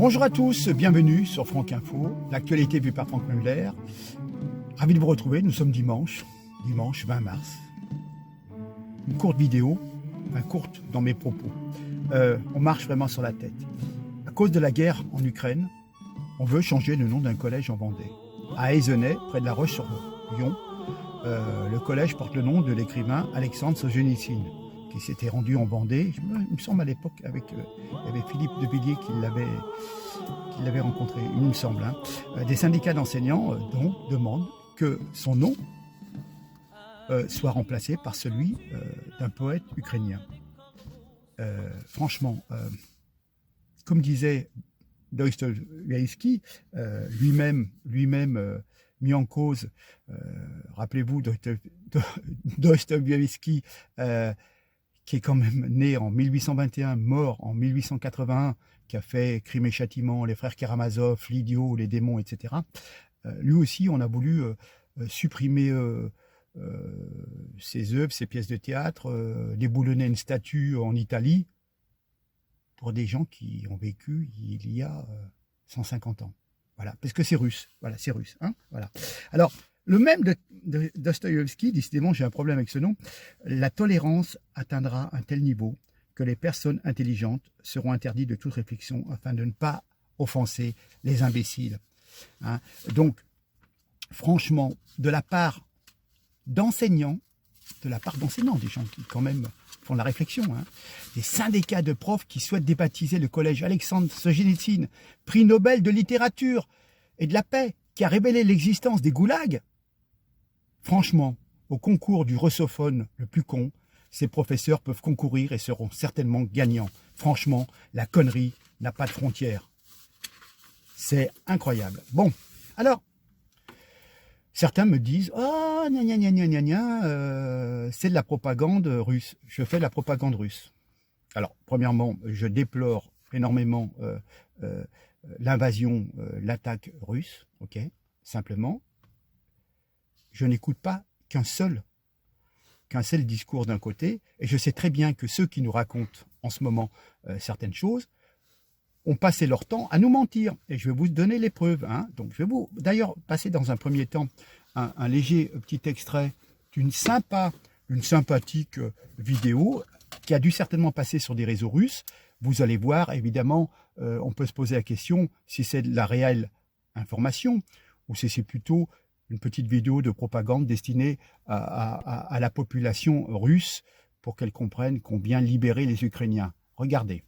Bonjour à tous, bienvenue sur Franck Info, l'actualité vue par Franck Muller. Ravi de vous retrouver, nous sommes dimanche 20 mars. Une courte vidéo, courte dans mes propos. On marche vraiment sur la tête. À cause de la guerre en Ukraine, on veut changer le nom d'un collège en Vendée. À Aizenay, près de La Roche-sur-Yon, le collège porte le nom de l'écrivain Alexandre Solzhenitsyn, qui s'était rendu en Vendée, il me semble à l'époque, il y avait Philippe de Villiers qui l'avait rencontré, il me semble. Des syndicats d'enseignants demandent que son nom soit remplacé par celui d'un poète ukrainien. Franchement, comme disait Dostoïevski, lui-même mis en cause, rappelez-vous Dostoïevski, qui est quand même né en 1821, mort en 1881, qui a fait Crime et Châtiment, Les Frères Karamazov, L'Idiot, Les Démons, etc. Lui aussi, on a voulu supprimer ses œuvres, ses pièces de théâtre, déboulonner une statue en Italie pour des gens qui ont vécu il y a 150 ans. Voilà, parce que c'est russe. Voilà, c'est russe. Voilà. Alors, le même de Dostoïevski, décidément, j'ai un problème avec ce nom, la tolérance atteindra un tel niveau que les personnes intelligentes seront interdites de toute réflexion afin de ne pas offenser les imbéciles. Donc, franchement, de la part d'enseignants, des gens qui quand même font la réflexion, des syndicats de profs qui souhaitent débaptiser le collège Alexandre Solzhenitsyn, prix Nobel de littérature et de la paix, qui a révélé l'existence des goulags. Franchement, au concours du russophone le plus con, ces professeurs peuvent concourir et seront certainement gagnants. Franchement, la connerie n'a pas de frontières. C'est incroyable. Bon, alors, certains me disent « Oh, c'est de la propagande russe. Je fais de la propagande russe. » Alors, premièrement, je déplore énormément l'invasion, l'attaque russe, ok. Simplement, je n'écoute pas qu'un seul discours d'un côté, et je sais très bien que ceux qui nous racontent en ce moment certaines choses ont passé leur temps à nous mentir, et je vais vous donner les preuves. Donc, je vais vous d'ailleurs passer dans un premier temps un léger petit extrait d'une sympathique vidéo qui a dû certainement passer sur des réseaux russes. Vous allez voir, évidemment, on peut se poser la question si c'est de la réelle information ou si c'est plutôt une petite vidéo de propagande destinée à la population russe pour qu'elle comprenne qu'on vient libérer les Ukrainiens. Regardez.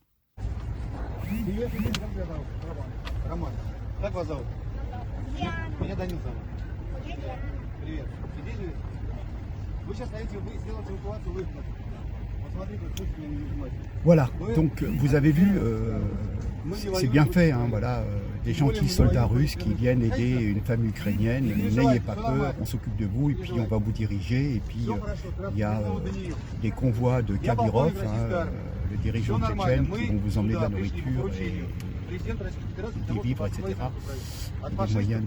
Voilà, donc vous avez vu, c'est bien fait, voilà, des gentils soldats russes qui viennent aider une femme ukrainienne. N'ayez pas peur, on s'occupe de vous et puis on va vous diriger. Et puis il y a des convois de Kadyrov, le dirigeant tchétchène, qui vont vous emmener de la nourriture et des vivres, etc. Des moyens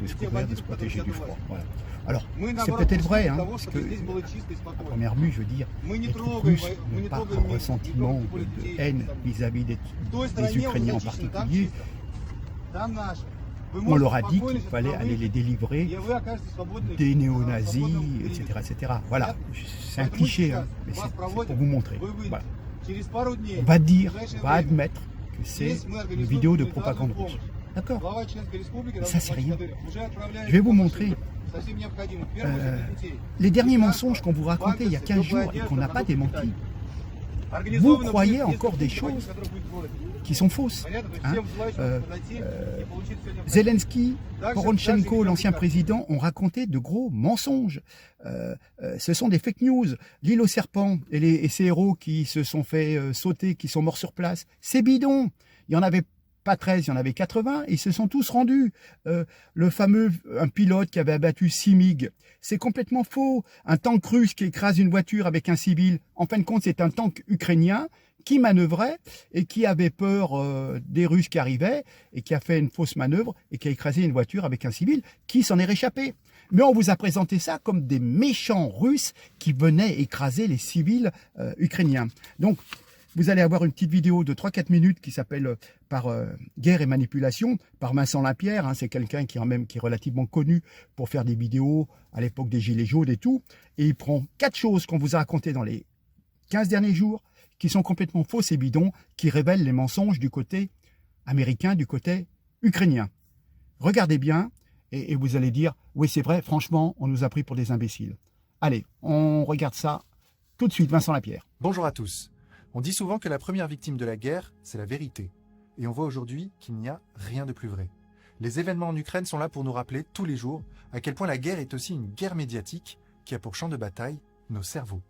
de se couvrir, de se protéger du froid. Voilà. Alors, c'est peut-être vrai, parce que, à première vue, je veux dire, les troupes russes n'ont pas un ressentiment de haine vis-à-vis des Ukrainiens en particulier. On leur a dit qu'il fallait aller les délivrer des néo-nazis, etc., etc. Voilà, c'est un cliché, mais c'est pour vous montrer. Voilà. On va admettre que c'est une vidéo de propagande russe. D'accord. Mais ça, c'est rien. Je vais vous montrer les derniers mensonges qu'on vous racontait il y a 15 jours et qu'on n'a pas démenti. Vous croyez encore des choses qui sont fausses. Zelensky, Poroshenko, l'ancien président, ont raconté de gros mensonges. Ce sont des fake news. L'île aux serpents et ses héros qui se sont fait sauter, qui sont morts sur place, c'est bidon. Il y en avait pas 13, il y en avait 80, et ils se sont tous rendus. Le fameux, un pilote qui avait abattu 6 MiG, c'est complètement faux. Un tank russe qui écrase une voiture avec un civil, en fin de compte, c'est un tank ukrainien qui manœuvrait et qui avait peur des Russes qui arrivaient et qui a fait une fausse manœuvre et qui a écrasé une voiture avec un civil qui s'en est réchappé. Mais on vous a présenté ça comme des méchants Russes qui venaient écraser les civils ukrainiens. Donc, vous allez avoir une petite vidéo de 3-4 minutes qui s'appelle par guerre et manipulation, par Vincent Lapierre. Hein, c'est quelqu'un qui est relativement connu pour faire des vidéos à l'époque des Gilets jaunes et tout. Et il prend 4 choses qu'on vous a racontées dans les 15 derniers jours, qui sont complètement fausses et bidons, qui révèlent les mensonges du côté américain, du côté ukrainien. Regardez bien et vous allez dire, oui c'est vrai, franchement, on nous a pris pour des imbéciles. Allez, on regarde ça tout de suite, Vincent Lapierre. Bonjour à tous. On dit souvent que la première victime de la guerre, c'est la vérité. Et on voit aujourd'hui qu'il n'y a rien de plus vrai. Les événements en Ukraine sont là pour nous rappeler tous les jours à quel point la guerre est aussi une guerre médiatique qui a pour champ de bataille nos cerveaux.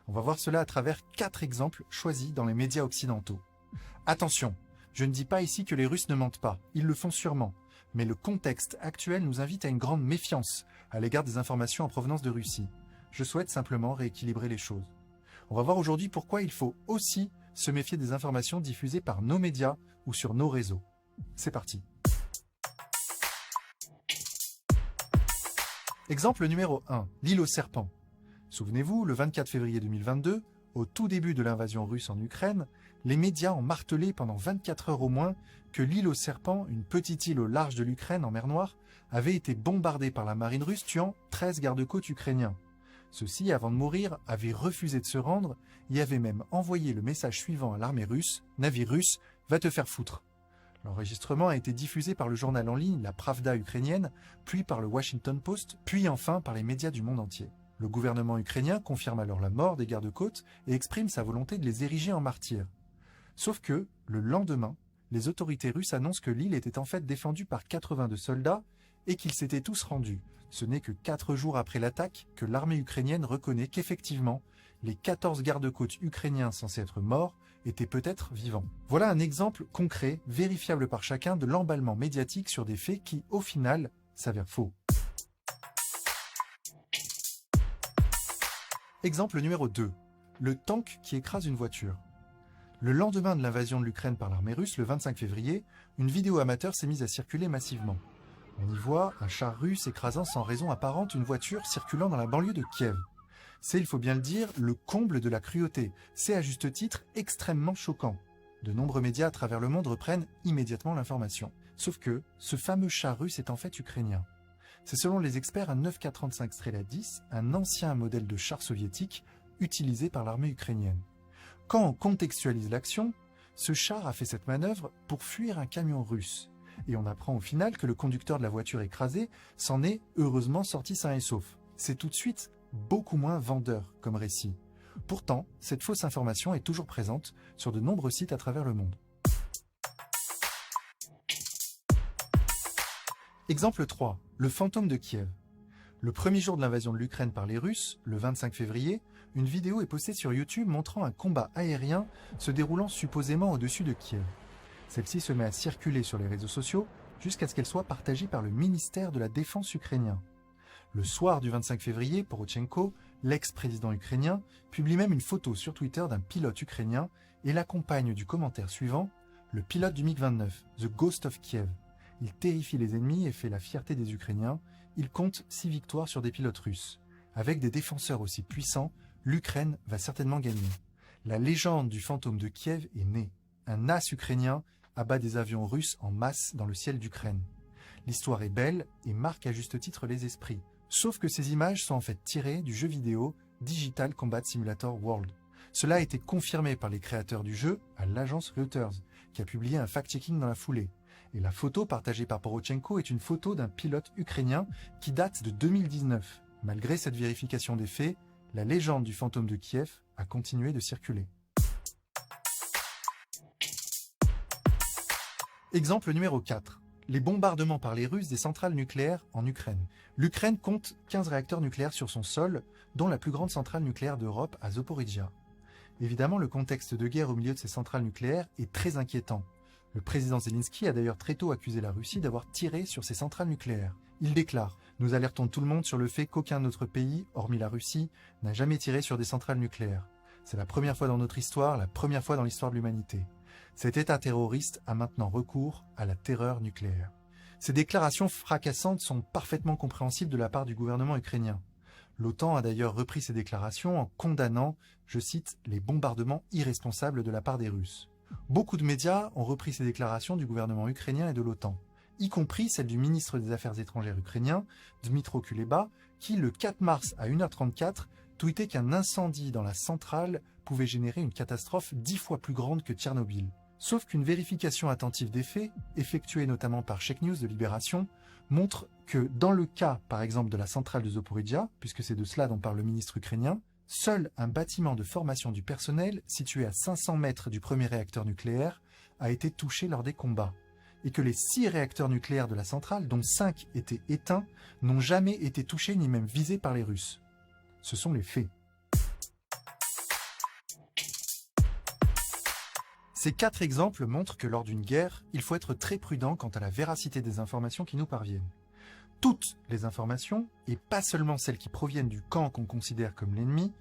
On va voir cela à travers 4 exemples choisis dans les médias occidentaux. Attention, je ne dis pas ici que les Russes ne mentent pas, ils le font sûrement. Mais le contexte actuel nous invite à une grande méfiance à l'égard des informations en provenance de Russie. Je souhaite simplement rééquilibrer les choses. On va voir aujourd'hui pourquoi il faut aussi se méfier des informations diffusées par nos médias ou sur nos réseaux. C'est parti. Exemple numéro 1, l'île aux serpents. Souvenez-vous, le 24 février 2022, au tout début de l'invasion russe en Ukraine, les médias ont martelé pendant 24 heures au moins que l'île aux serpents, une petite île au large de l'Ukraine en mer Noire, avait été bombardée par la marine russe, tuant 13 gardes-côtes ukrainiens. Ceux-ci, avant de mourir, avaient refusé de se rendre et avaient même envoyé le message suivant à l'armée russe « Navire russe, va te faire foutre ». L'enregistrement a été diffusé par le journal en ligne La Pravda ukrainienne, puis par le Washington Post, puis enfin par les médias du monde entier. Le gouvernement ukrainien confirme alors la mort des gardes-côtes et exprime sa volonté de les ériger en martyrs. Sauf que, le lendemain, les autorités russes annoncent que l'île était en fait défendue par 82 soldats et qu'ils s'étaient tous rendus. Ce n'est que 4 jours après l'attaque que l'armée ukrainienne reconnaît qu'effectivement, les 14 gardes-côtes ukrainiens censés être morts étaient peut-être vivants. Voilà un exemple concret, vérifiable par chacun, de l'emballement médiatique sur des faits qui, au final, s'avèrent faux. Exemple numéro 2. Le tank qui écrase une voiture. Le lendemain de l'invasion de l'Ukraine par l'armée russe, le 25 février, une vidéo amateur s'est mise à circuler massivement. On y voit un char russe écrasant sans raison apparente une voiture circulant dans la banlieue de Kiev. C'est, il faut bien le dire, le comble de la cruauté. C'est à juste titre extrêmement choquant. De nombreux médias à travers le monde reprennent immédiatement l'information. Sauf que ce fameux char russe est en fait ukrainien. C'est selon les experts un 9K35 Strela 10, un ancien modèle de char soviétique utilisé par l'armée ukrainienne. Quand on contextualise l'action, ce char a fait cette manœuvre pour fuir un camion russe. Et on apprend au final que le conducteur de la voiture écrasée s'en est heureusement sorti sain et sauf. C'est tout de suite beaucoup moins vendeur comme récit. Pourtant, cette fausse information est toujours présente sur de nombreux sites à travers le monde. Exemple 3. Le fantôme de Kiev. Le premier jour de l'invasion de l'Ukraine par les Russes, le 25 février, une vidéo est postée sur YouTube montrant un combat aérien se déroulant supposément au-dessus de Kiev. Celle-ci se met à circuler sur les réseaux sociaux jusqu'à ce qu'elle soit partagée par le ministère de la Défense ukrainien. Le soir du 25 février, Porochenko, l'ex-président ukrainien, publie même une photo sur Twitter d'un pilote ukrainien et l'accompagne du commentaire suivant « Le pilote du MiG-29, The Ghost of Kiev. Il terrifie les ennemis et fait la fierté des Ukrainiens. Il compte 6 victoires sur des pilotes russes. Avec des défenseurs aussi puissants, l'Ukraine va certainement gagner. La légende du fantôme de Kiev est née. Un as ukrainien abat des avions russes en masse dans le ciel d'Ukraine. L'histoire est belle et marque à juste titre les esprits. Sauf que ces images sont en fait tirées du jeu vidéo Digital Combat Simulator World. Cela a été confirmé par les créateurs du jeu à l'agence Reuters, qui a publié un fact-checking dans la foulée. Et la photo partagée par Porochenko est une photo d'un pilote ukrainien qui date de 2019. Malgré cette vérification des faits, la légende du fantôme de Kiev a continué de circuler. Exemple numéro 4. Les bombardements par les Russes des centrales nucléaires en Ukraine. L'Ukraine compte 15 réacteurs nucléaires sur son sol, dont la plus grande centrale nucléaire d'Europe à Zaporizhzhia. Évidemment, le contexte de guerre au milieu de ces centrales nucléaires est très inquiétant. Le président Zelensky a d'ailleurs très tôt accusé la Russie d'avoir tiré sur ces centrales nucléaires. Il déclare « Nous alertons tout le monde sur le fait qu'aucun autre pays, hormis la Russie, n'a jamais tiré sur des centrales nucléaires. C'est la première fois dans notre histoire, la première fois dans l'histoire de l'humanité. Cet État terroriste a maintenant recours à la terreur nucléaire. » Ces déclarations fracassantes sont parfaitement compréhensibles de la part du gouvernement ukrainien. L'OTAN a d'ailleurs repris ses déclarations en condamnant, je cite, les bombardements irresponsables de la part des Russes. Beaucoup de médias ont repris ces déclarations du gouvernement ukrainien et de l'OTAN, y compris celle du ministre des Affaires étrangères ukrainien, Dmytro Kuleba, qui, le 4 mars à 1h34, tweetait qu'un incendie dans la centrale pouvait générer une catastrophe 10 fois plus grande que Tchernobyl. Sauf qu'une vérification attentive des faits, effectuée notamment par Check News de Libération, montre que dans le cas, par exemple, de la centrale de Zaporizhzhia, puisque c'est de cela dont parle le ministre ukrainien, seul un bâtiment de formation du personnel, situé à 500 mètres du premier réacteur nucléaire, a été touché lors des combats, et que les 6 réacteurs nucléaires de la centrale, dont 5 étaient éteints, n'ont jamais été touchés ni même visés par les Russes. Ce sont les faits. Ces 4 exemples montrent que lors d'une guerre, il faut être très prudent quant à la véracité des informations qui nous parviennent. Toutes les informations, et pas seulement celles qui proviennent du camp qu'on considère comme l'ennemi,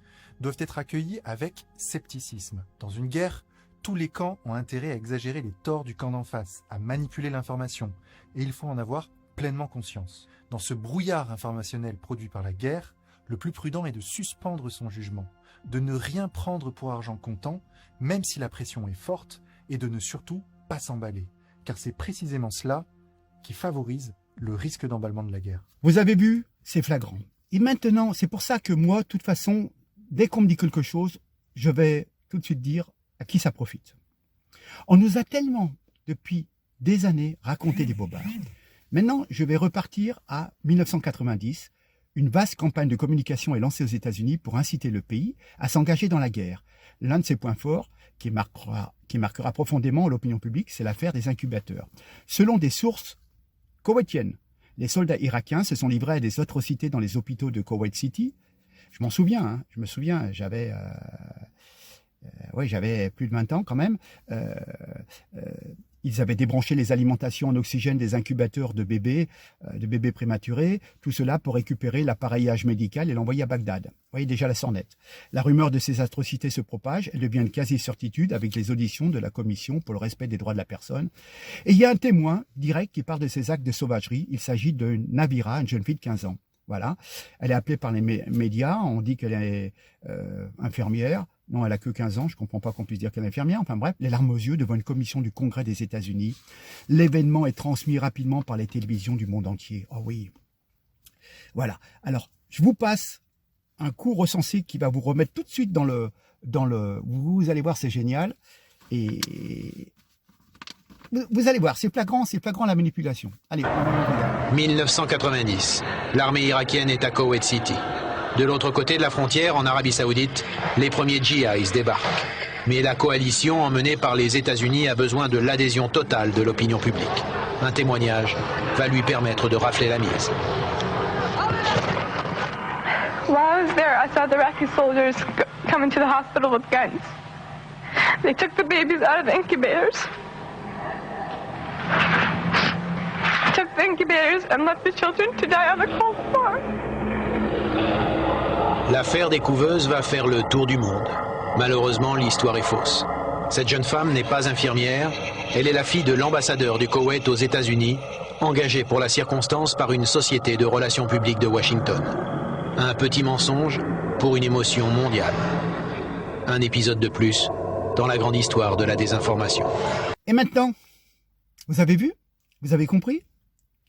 doivent être accueillies avec scepticisme. Dans une guerre, tous les camps ont intérêt à exagérer les torts du camp d'en face, à manipuler l'information, et il faut en avoir pleinement conscience. Dans ce brouillard informationnel produit par la guerre, le plus prudent est de suspendre son jugement, de ne rien prendre pour argent comptant, même si la pression est forte, et de ne surtout pas s'emballer, car c'est précisément cela qui favorise le risque d'emballement de la guerre. Vous avez vu, c'est flagrant. Et maintenant, c'est pour ça que moi, de toute façon, dès qu'on me dit quelque chose, je vais tout de suite dire à qui ça profite. On nous a tellement, depuis des années, raconté des bobards. Maintenant, je vais repartir à 1990. Une vaste campagne de communication est lancée aux États-Unis pour inciter le pays à s'engager dans la guerre. L'un de ses points forts, qui marquera profondément l'opinion publique, c'est l'affaire des incubateurs. Selon des sources koweïtiennes, les soldats irakiens se sont livrés à des atrocités dans les hôpitaux de Kuwait City. Je m'en souviens, j'avais plus de 20 ans quand même. Ils avaient débranché les alimentations en oxygène des incubateurs de bébés prématurés, tout cela pour récupérer l'appareillage médical et l'envoyer à Bagdad. Vous voyez déjà la sornette. La rumeur de ces atrocités se propage, elle devient une quasi-certitude avec les auditions de la Commission pour le respect des droits de la personne. Et il y a un témoin direct qui parle de ces actes de sauvagerie. Il s'agit de Navira, une jeune fille de 15 ans. Voilà. Elle est appelée par les médias, on dit qu'elle est infirmière. Non, elle a que 15 ans, je ne comprends pas qu'on puisse dire qu'elle est infirmière. Enfin bref, les larmes aux yeux devant une commission du Congrès des États-Unis. L'événement est transmis rapidement par les télévisions du monde entier. Oh oui. Voilà. Alors, je vous passe un court recensé qui va vous remettre tout de suite dans le... Vous allez voir, c'est génial. Et vous allez voir, c'est flagrant la manipulation. Allez, on regarde. 1990. L'armée irakienne est à Kuwait City. De l'autre côté de la frontière, en Arabie Saoudite, les premiers GIs débarquent. Mais la coalition emmenée par les États-Unis a besoin de l'adhésion totale de l'opinion publique. Un témoignage va lui permettre de rafler la mise. While I was there, I saw the Iraqi soldiers come into the hospital with guns. They took the babies out of the incubators. Took the incubators and left the children to die on the cold floor. L'affaire des couveuses va faire le tour du monde. Malheureusement, l'histoire est fausse. Cette jeune femme n'est pas infirmière. Elle est la fille de l'ambassadeur du Koweït aux États-Unis, engagé pour la circonstance par une société de relations publiques de Washington. Un petit mensonge pour une émotion mondiale. Un épisode de plus dans la grande histoire de la désinformation. Et maintenant, vous avez vu? Vous avez compris?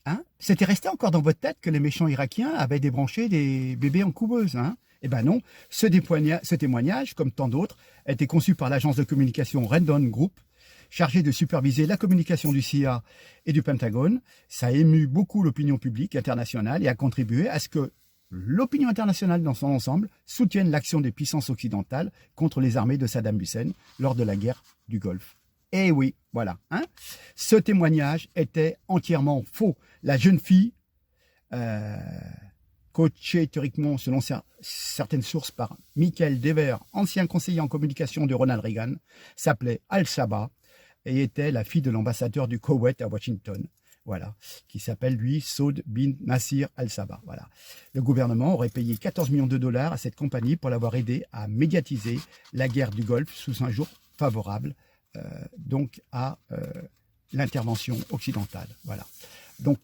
Hein? C'était resté encore dans votre tête que les méchants irakiens avaient débranché des bébés en couveuse, hein? Eh ben non, ce témoignage, comme tant d'autres, a été conçu par l'agence de communication Rendon Group, chargée de superviser la communication du CIA et du Pentagone. Ça a ému beaucoup l'opinion publique internationale et a contribué à ce que l'opinion internationale dans son ensemble soutienne l'action des puissances occidentales contre les armées de Saddam Hussein lors de la guerre du Golfe. Eh oui, voilà. Hein, ce témoignage était entièrement faux. La jeune fille, coachée théoriquement selon certaines sources par Michael Dever, ancien conseiller en communication de Ronald Reagan, s'appelait Al-Saba et était la fille de l'ambassadeur du Koweït à Washington. Voilà, qui s'appelle lui Saud bin Nasir Al-Saba. Voilà. Le gouvernement aurait payé 14 millions de dollars à cette compagnie pour l'avoir aidé à médiatiser la guerre du Golfe sous un jour favorable donc à l'intervention occidentale. Voilà. Donc,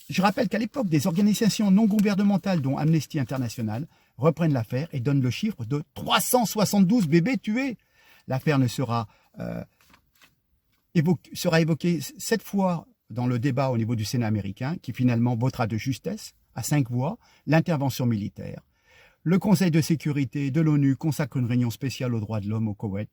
je rappelle qu'à l'époque, des organisations non gouvernementales, dont Amnesty International, reprennent l'affaire et donnent le chiffre de 372 bébés tués. L'affaire sera évoquée 7 fois dans le débat au niveau du Sénat américain, qui finalement votera de justesse, à 5 voix, l'intervention militaire. Le Conseil de sécurité de l'ONU consacre une réunion spéciale aux droits de l'homme au Koweït.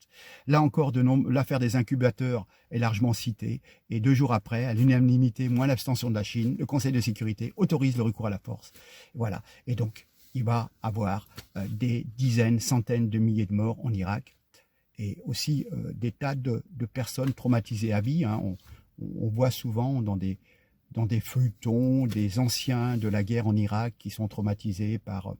Là encore, l'affaire des incubateurs est largement citée. Et 2 jours après, à l'unanimité, moins l'abstention de la Chine, le Conseil de sécurité autorise le recours à la force. Voilà. Et donc, il va avoir des dizaines, centaines de milliers de morts en Irak. Et aussi des tas de personnes traumatisées à vie. Hein. On voit souvent dans des feuilletons des anciens de la guerre en Irak qui sont traumatisés par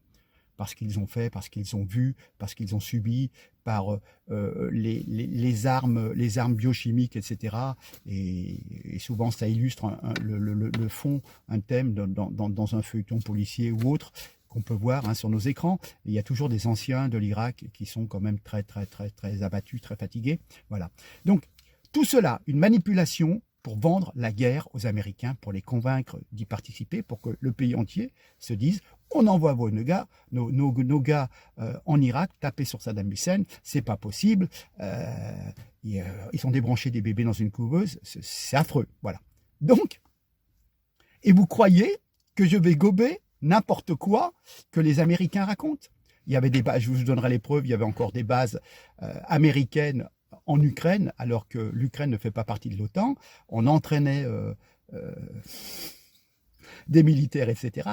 ce qu'ils ont fait, parce qu'ils ont vu, parce qu'ils ont subi, par les armes biochimiques, etc. Et souvent, ça illustre le fond, un thème dans un feuilleton policier ou autre qu'on peut voir sur nos écrans. Et il y a toujours des anciens de l'Irak qui sont quand même très, très, très, très abattus, très fatigués. Voilà. Donc, tout cela, une manipulation pour vendre la guerre aux Américains, pour les convaincre d'y participer, pour que le pays entier se dise on envoie nos gars en Irak taper sur Saddam Hussein, c'est pas possible, ils ont débranché des bébés dans une couveuse, c'est affreux, voilà. Donc, et vous croyez que je vais gober n'importe quoi que les Américains racontent? Il y avait des bases, je vous donnerai les preuves, il y avait encore des bases américaines en Ukraine, alors que l'Ukraine ne fait pas partie de l'OTAN. On entraînait des militaires, etc.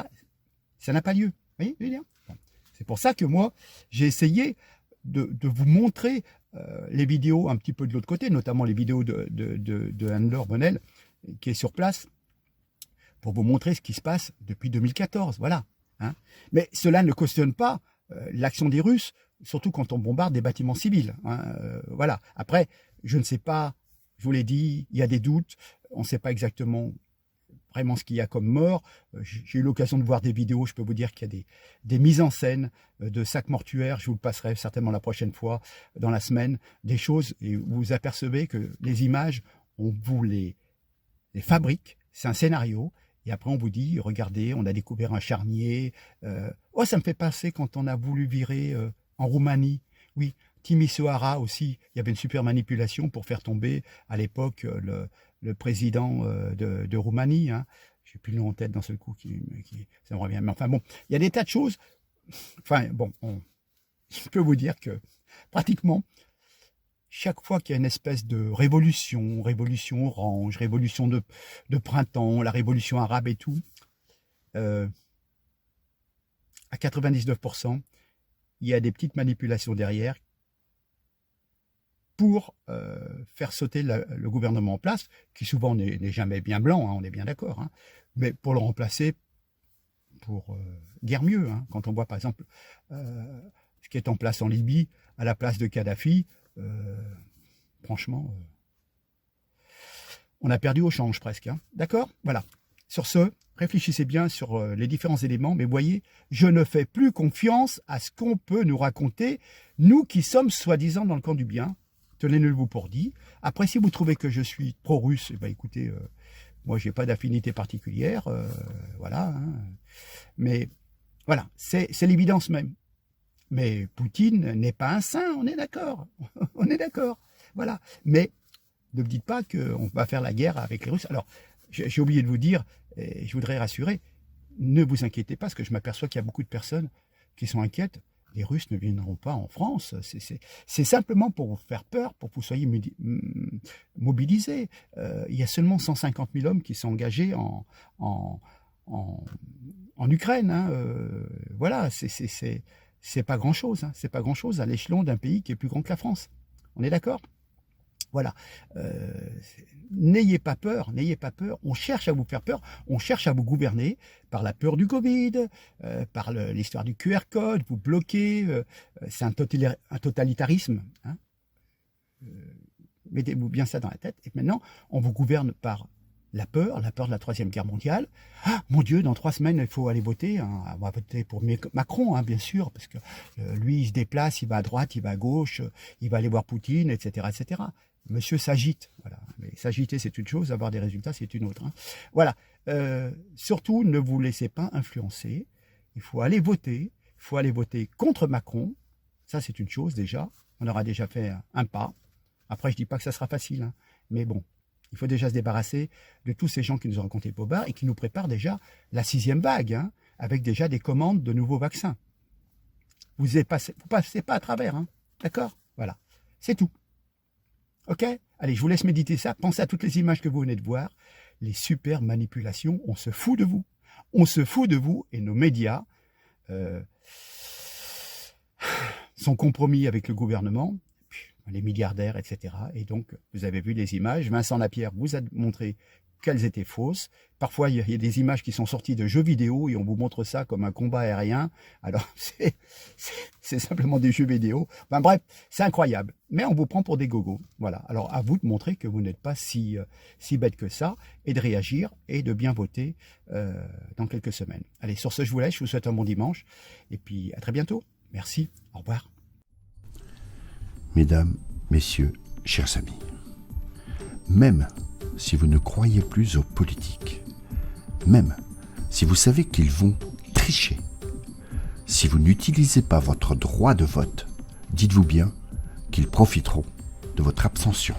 Ça n'a pas lieu. Vous voyez, c'est pour ça que moi, j'ai essayé de vous montrer les vidéos un petit peu de l'autre côté, notamment les vidéos de Anne-Laure Bonnel, qui est sur place, pour vous montrer ce qui se passe depuis 2014. Voilà. Hein. Mais cela ne cautionne pas l'action des Russes, surtout quand on bombarde des bâtiments civils. Hein, voilà. Après, je ne sais pas, je vous l'ai dit, il y a des doutes, on ne sait pas exactement vraiment ce qu'il y a comme mort. J'ai eu l'occasion de voir des vidéos, je peux vous dire qu'il y a des mises en scène de sacs mortuaires, je vous le passerai certainement la prochaine fois, dans la semaine, des choses, et vous vous apercevez que les images, on vous les fabrique, c'est un scénario, et après on vous dit, regardez, on a découvert un charnier, oh ça me fait penser quand on a voulu virer en Roumanie, oui, Timisoara aussi, il y avait une super manipulation pour faire tomber à l'époque le président de Roumanie, hein. Je n'ai plus le nom en tête d'un seul coup, ça me revient, mais enfin bon, il y a des tas de choses, enfin bon, je peux vous dire que pratiquement, chaque fois qu'il y a une espèce de révolution orange, révolution de printemps, la révolution arabe et tout, à 99%, il y a des petites manipulations derrière pour faire sauter le gouvernement en place, qui souvent n'est jamais bien blanc, hein, on est bien d'accord, hein, mais pour le remplacer pour guère mieux. Hein, quand on voit par exemple ce qui est en place en Libye, à la place de Kadhafi, franchement, on a perdu au change presque. Hein, d'accord? Voilà. Sur ce, réfléchissez bien sur les différents éléments, mais voyez, je ne fais plus confiance à ce qu'on peut nous raconter, nous qui sommes soi-disant dans le camp du bien. Tenez-le-vous pour dit. Après, si vous trouvez que je suis pro-russe, eh ben, écoutez, moi, je n'ai pas d'affinité particulière, voilà. Hein. Mais voilà, c'est l'évidence même. Mais Poutine n'est pas un saint, on est d'accord. On est d'accord. Voilà. Mais ne me dites pas qu'on va faire la guerre avec les Russes. Alors, j'ai oublié de vous dire, et je voudrais rassurer, ne vous inquiétez pas, parce que je m'aperçois qu'il y a beaucoup de personnes qui sont inquiètes. Les Russes ne viendront pas en France. C'est simplement pour vous faire peur, pour que vous soyez mobilisés. Il y a seulement 150 000 hommes qui sont engagés en Ukraine. Hein. Voilà, c'est pas grand-chose. Hein. C'est pas grand-chose à l'échelon d'un pays qui est plus grand que la France. On est d'accord ? Voilà. N'ayez pas peur, n'ayez pas peur. On cherche à vous faire peur, on cherche à vous gouverner par la peur du Covid, par l'histoire du QR code, vous bloquez. C'est un totalitarisme. Hein. Mettez-vous bien ça dans la tête. Et maintenant, on vous gouverne par la peur de la Troisième Guerre mondiale. Ah, mon Dieu, dans 3 semaines, il faut aller voter. Hein. On va voter pour Macron, hein, bien sûr, parce que lui, il se déplace, il va à droite, il va à gauche, il va aller voir Poutine, etc., etc. monsieur s'agite. Voilà. Mais s'agiter, c'est une chose, avoir des résultats, c'est une autre. Hein. Voilà. Surtout, ne vous laissez pas influencer. Il faut aller voter. Il faut aller voter contre Macron. Ça, c'est une chose déjà. On aura déjà fait un pas. Après, je ne dis pas que ça sera facile. Hein. Mais bon, il faut déjà se débarrasser de tous ces gens qui nous ont raconté Pobard et qui nous préparent déjà la 6e vague, hein, avec déjà des commandes de nouveaux vaccins. Vous ne passez pas à travers. Hein. D'accord? Voilà. C'est tout. Ok? Allez, je vous laisse méditer ça. Pensez à toutes les images que vous venez de voir. Les super manipulations, on se fout de vous. On se fout de vous et nos médias sont compromis avec le gouvernement, les milliardaires, etc. Et donc, vous avez vu les images. Vincent Lapierre vous a montré qu'elles étaient fausses. Parfois, il y a des images qui sont sorties de jeux vidéo et on vous montre ça comme un combat aérien. Alors, c'est simplement des jeux vidéo. Enfin bref, c'est incroyable. Mais on vous prend pour des gogos. Voilà. Alors, à vous de montrer que vous n'êtes pas si bête que ça et de réagir et de bien voter dans quelques semaines. Allez, sur ce, je vous laisse. Je vous souhaite un bon dimanche. Et puis, à très bientôt. Merci. Au revoir. Mesdames, Messieurs, chers amis, même si vous ne croyez plus aux politiques, même si vous savez qu'ils vont tricher, si vous n'utilisez pas votre droit de vote, dites-vous bien qu'ils profiteront de votre abstention.